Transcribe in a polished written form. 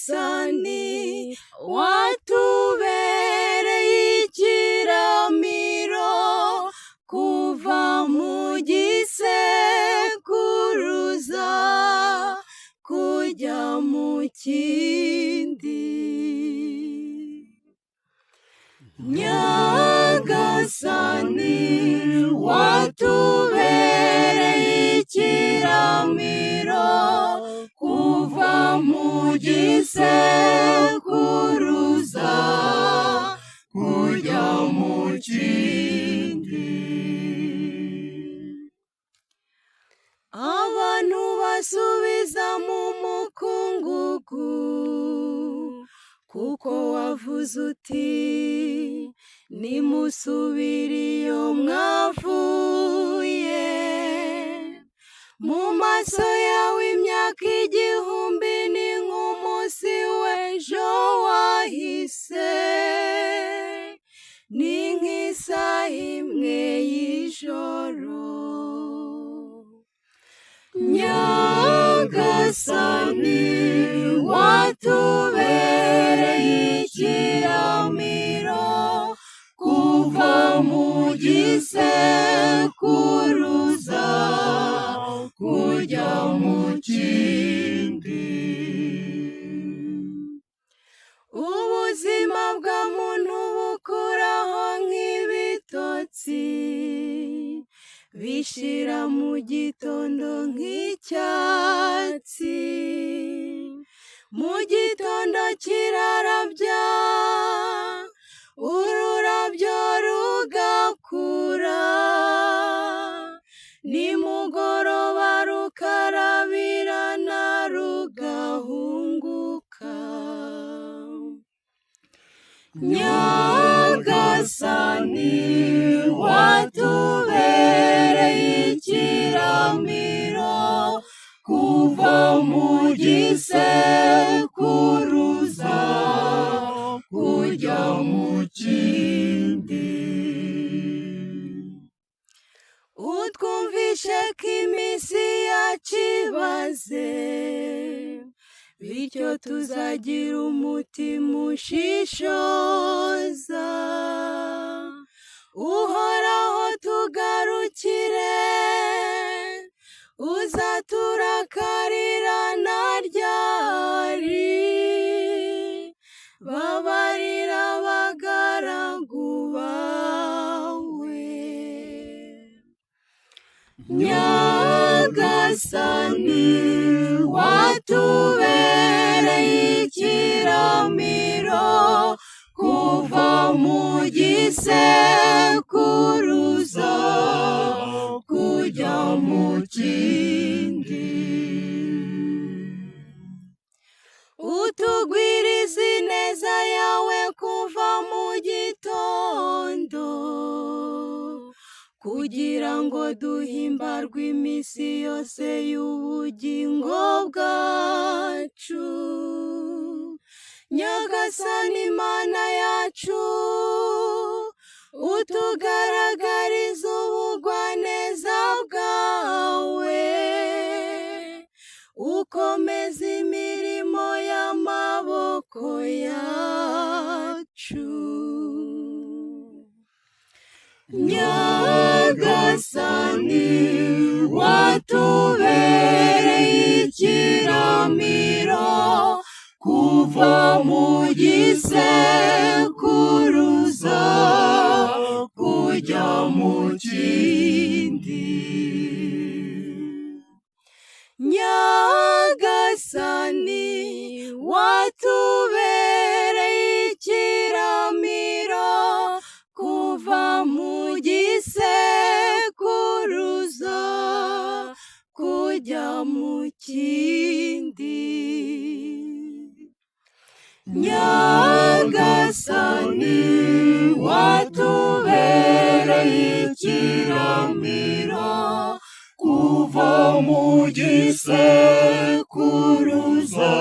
Nyagasani watubereye ikiramiro kuva mu gisekuruza kujya mu kindi. Nyagasani watubereye ikiramiro kuva mu gisekuruza kujya mu kindi. Abantu basubiza mu mukungugu kuko wavuze uti nimusubire iyo mwavuye. Mu maso yawe imyaka igihumbi ni nk'umunsi w'ejo wahise, ni nk'isaha imwe y'ijoro. Nyagasani watubereye ikiramiro kuva mu gisekuruza kujya mu kindi. Ubuzima bwa muntu bukuraho nk'ibitotsi, bishira mu gitondo nk'icyatsi. Mu gitondo kirarabya, ururabyo rugakura, nimugoroba rukarabirana rugahunguka. Nyagasani watubereye ikiramiro kuva mu gisekuruza kujya mu kindi. Utwumvishe ko iminsi yacu ibaze, bityo tuzagira umutima ushishoza. Uhoraho tugarukire, uzaturakarira na ryari? Babarira abagaragu bawe. Nyagasani watubereye ikiramiro kuva mu gisekuruza kujya mu kindi. Utugwiriza ineza yawe kuva mu gitondo, kugira ngo duhimbarwe iminsi yose y'ubugingo bwacu. Nyagasani Mana yacu, utugaragariza ubugwaneza bwawe, ukomeza imirimo y'amaboko yacu. Nyagasani watubereye ikiramiro kuva mu gisekuruza kujya mu kindi. Nyagasani watubereye ikiramiro kuva mu gisekuruza kujya mu kindi. Nyagasani watubereye ikiramiro kuva mu gisekuruza